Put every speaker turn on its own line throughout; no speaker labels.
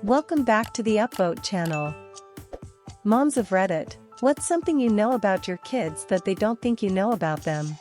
Welcome back to the UpVote channel. Moms of Reddit, what's something you know about your kids that they don't think you know about them?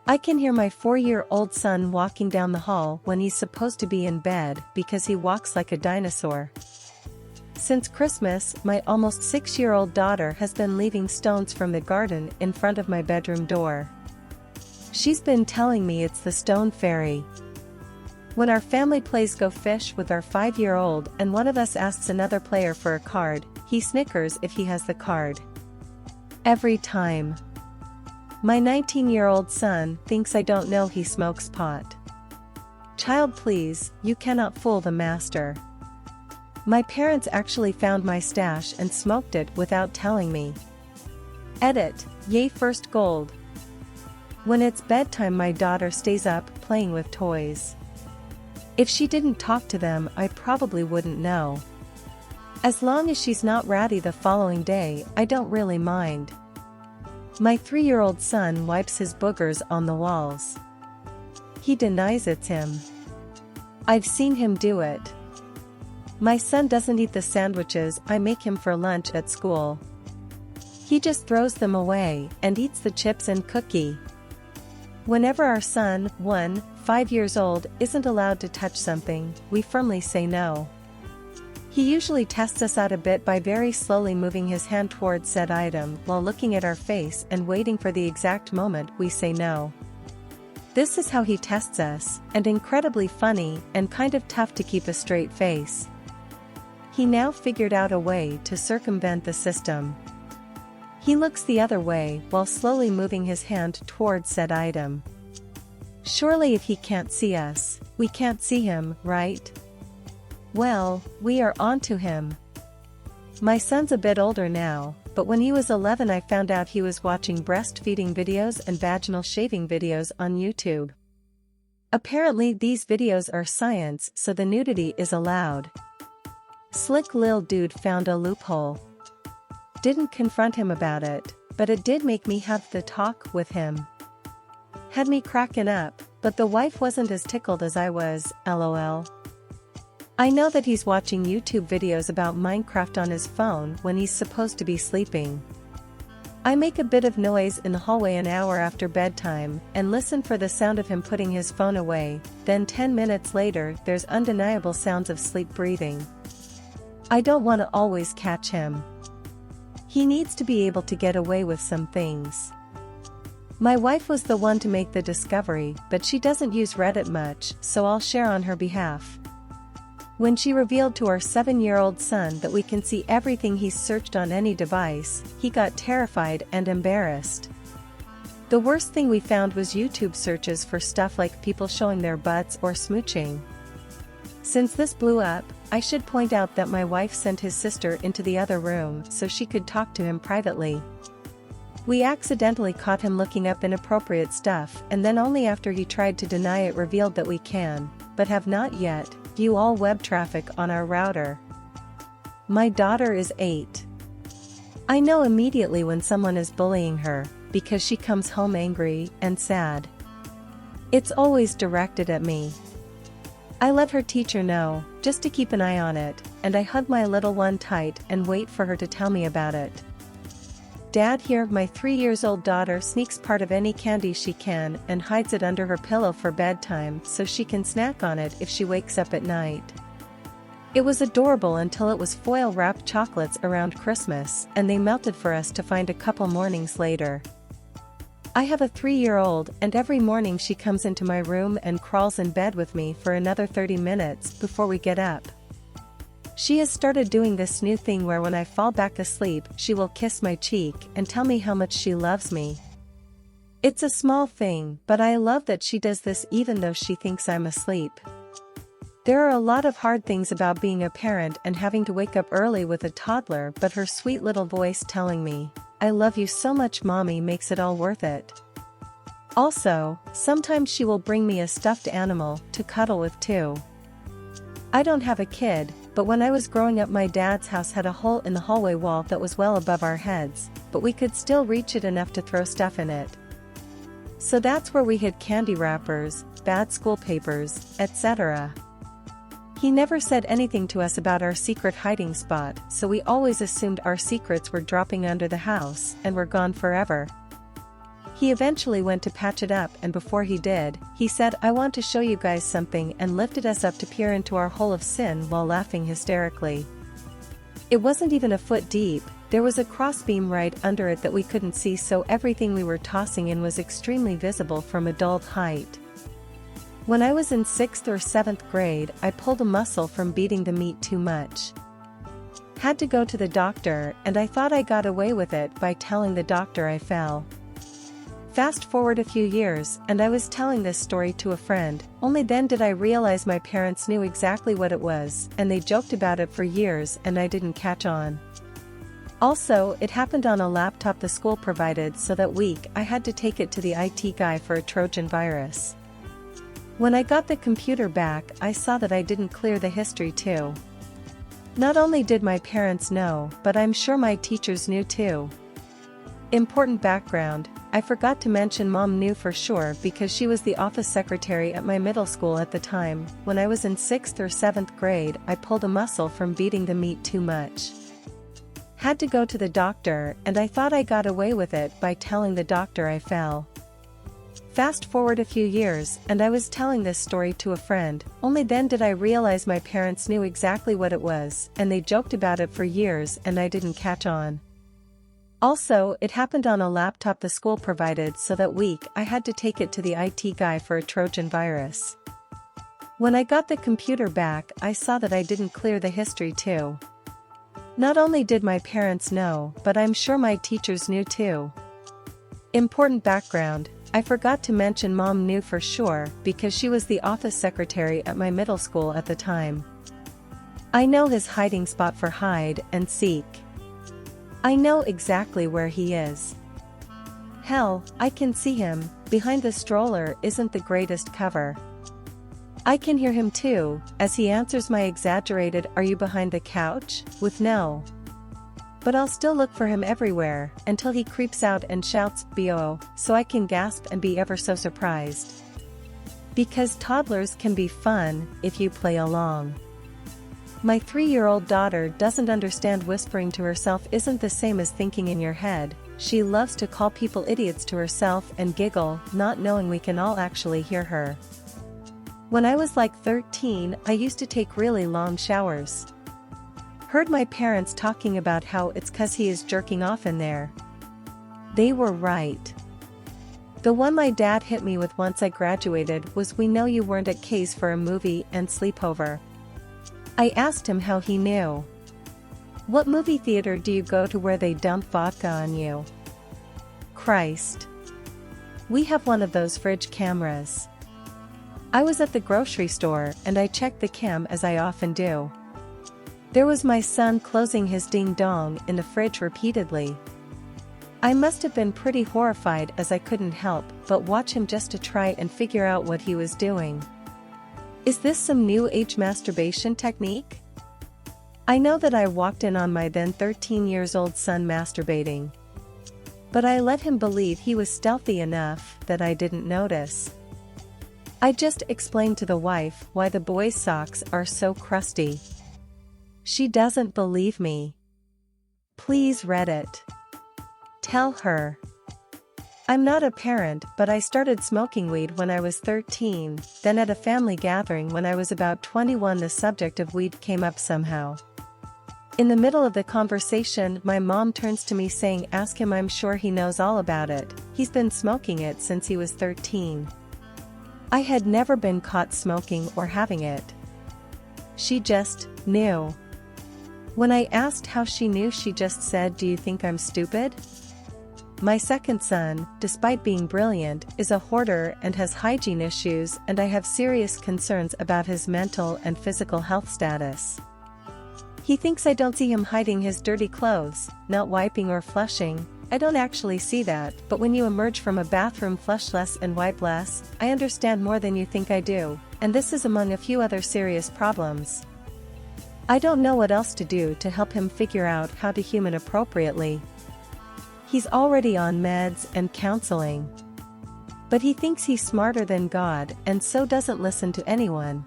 I can hear my 4-year-old son walking down the hall when he's supposed to be in bed because he walks like a dinosaur. Since Christmas, my almost 6-year-old daughter has been leaving stones from the garden in front of my bedroom door. She's been telling me it's the stone fairy. When our family plays Go Fish with our 5-year-old and one of us asks another player for a card, he snickers if he has the card. Every time. My 19-year-old son thinks I don't know he smokes pot. Child, please, you cannot fool the master. My parents actually found my stash and smoked it without telling me. Edit, yay first gold. When it's bedtime, my daughter stays up playing with toys. If she didn't talk to them, I probably wouldn't know. As long as she's not ratty the following day, I don't really mind. My 3-year-old son wipes his boogers on the walls. He denies it's him. I've seen him do it. My son doesn't eat the sandwiches I make him for lunch at school. He just throws them away and eats the chips and cookie. Whenever our son, 5 years old, isn't allowed to touch something, we firmly say no. He usually tests us out a bit by very slowly moving his hand towards said item while looking at our face and waiting for the exact moment we say no. This is how he tests us, and incredibly funny and kind of tough to keep a straight face. He now figured out a way to circumvent the system. He looks the other way while slowly moving his hand towards said item. Surely if he can't see us, we can't see him, right? Well, we are on to him. My son's a bit older now, but when he was 11 I found out he was watching breastfeeding videos and vaginal shaving videos on YouTube. Apparently these videos are science, so the nudity is allowed. Slick lil dude found a loophole. Didn't confront him about it, but it did make me have the talk with him. Had me cracking up, but the wife wasn't as tickled as I was, lol. I know that he's watching YouTube videos about Minecraft on his phone when he's supposed to be sleeping. I make a bit of noise in the hallway an hour after bedtime and listen for the sound of him putting his phone away, then 10 minutes later there's undeniable sounds of sleep breathing. I don't want to always catch him. He needs to be able to get away with some things. My wife was the one to make the discovery, but she doesn't use Reddit much, so I'll share on her behalf. When she revealed to our 7-year-old son that we can see everything he's searched on any device, he got terrified and embarrassed. The worst thing we found was YouTube searches for stuff like people showing their butts or smooching. Since this blew up, I should point out that my wife sent his sister into the other room so she could talk to him privately. We accidentally caught him looking up inappropriate stuff, and then only after he tried to deny it revealed that we can, but have not yet, view all web traffic on our router. My daughter is 8. I know immediately when someone is bullying her, because she comes home angry and sad. It's always directed at me. I let her teacher know, just to keep an eye on it, and I hug my little one tight and wait for her to tell me about it. Dad, here my 3-year-old daughter sneaks part of any candy she can and hides it under her pillow for bedtime so she can snack on it if she wakes up at night. It was adorable until it was foil-wrapped chocolates around Christmas and they melted for us to find a couple mornings later. I have a 3-year-old and every morning she comes into my room and crawls in bed with me for another 30 minutes before we get up. She has started doing this new thing where when I fall back asleep she will kiss my cheek and tell me how much she loves me. It's a small thing, but I love that she does this even though she thinks I'm asleep. There are a lot of hard things about being a parent and having to wake up early with a toddler, but her sweet little voice telling me, "I love you so much mommy," makes it all worth it. Also, sometimes she will bring me a stuffed animal to cuddle with too. I don't have a kid, but when I was growing up my dad's house had a hole in the hallway wall that was well above our heads, but we could still reach it enough to throw stuff in it. So that's where we hid candy wrappers, bad school papers, etc. He never said anything to us about our secret hiding spot, so we always assumed our secrets were dropping under the house and were gone forever. He eventually went to patch it up, and before he did, he said, "I want to show you guys something," and lifted us up to peer into our hole of sin while laughing hysterically. It wasn't even a foot deep, there was a crossbeam right under it that we couldn't see, so everything we were tossing in was extremely visible from adult height. When I was in 6th or 7th grade, I pulled a muscle from beating the meat too much. Had to go to the doctor, and I thought I got away with it by telling the doctor I fell. Fast forward a few years, and I was telling this story to a friend, only then did I realize my parents knew exactly what it was, and they joked about it for years and I didn't catch on. Also, it happened on a laptop the school provided, so that week I had to take it to the IT guy for a Trojan virus. When I got the computer back, I saw that I didn't clear the history too. Not only did my parents know, but I'm sure my teachers knew too. Important background: I forgot to mention Mom knew for sure because she was the office secretary at my middle school at the time. When I was in 6th or 7th grade, I pulled a muscle from beating the meat too much. Had to go to the doctor, and I thought I got away with it by telling the doctor I fell. Fast forward a few years, and I was telling this story to a friend, only then did I realize my parents knew exactly what it was, and they joked about it for years and I didn't catch on. Also, it happened on a laptop the school provided, so that week I had to take it to the IT guy for a Trojan virus. When I got the computer back, I saw that I didn't clear the history too. Not only did my parents know, but I'm sure my teachers knew too. Important background: I forgot to mention Mom knew for sure because she was the office secretary at my middle school at the time. I know his hiding spot for hide and seek. I know exactly where he is. Hell, I can see him. Behind the stroller isn't the greatest cover. I can hear him too, as he answers my exaggerated "Are you behind the couch?" with no. But I'll still look for him everywhere, until he creeps out and shouts "BO," so I can gasp and be ever so surprised. Because toddlers can be fun, if you play along. My 3-year-old daughter doesn't understand whispering to herself isn't the same as thinking in your head. She loves to call people idiots to herself and giggle, not knowing we can all actually hear her. When I was like 13, I used to take really long showers. Heard my parents talking about how it's 'cause he is jerking off in there. They were right. The one my dad hit me with once I graduated was, "We know you weren't at K's for a movie and sleepover." I asked him how he knew. "What movie theater do you go to where they dump vodka on you?" Christ. We have one of those fridge cameras. I was at the grocery store and I checked the cam as I often do. There was my son closing his ding-dong in the fridge repeatedly. I must have been pretty horrified as I couldn't help but watch him just to try and figure out what he was doing. Is this some new age masturbation technique? I know that I walked in on my then 13 years old son masturbating. But I let him believe he was stealthy enough that I didn't notice. I just explained to the wife why the boys' socks are so crusty. She doesn't believe me. Please Reddit. Tell her. I'm not a parent, but I started smoking weed when I was 13, then at a family gathering when I was about 21 the subject of weed came up somehow. In the middle of the conversation, my mom turns to me saying, "Ask him, I'm sure he knows all about it, he's been smoking it since he was 13. I had never been caught smoking or having it. She just knew. When I asked how she knew, she just said, "Do you think I'm stupid?" My second son, despite being brilliant, is a hoarder and has hygiene issues, and I have serious concerns about his mental and physical health status. He thinks I don't see him hiding his dirty clothes, not wiping or flushing. I don't actually see that, but when you emerge from a bathroom, flush less and wipe less, I understand more than you think I do, and this is among a few other serious problems. I don't know what else to do to help him figure out how to human appropriately. He's already on meds and counseling. But he thinks he's smarter than God and so doesn't listen to anyone.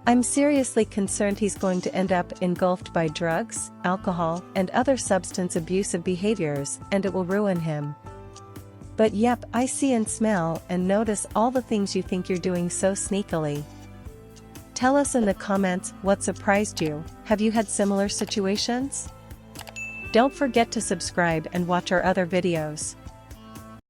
I'm seriously concerned he's going to end up engulfed by drugs, alcohol, and other substance abusive behaviors, and it will ruin him. But yep, I see and smell and notice all the things you think you're doing so sneakily. Tell us in the comments what surprised you. Have you had similar situations? Don't forget to subscribe and watch our other videos.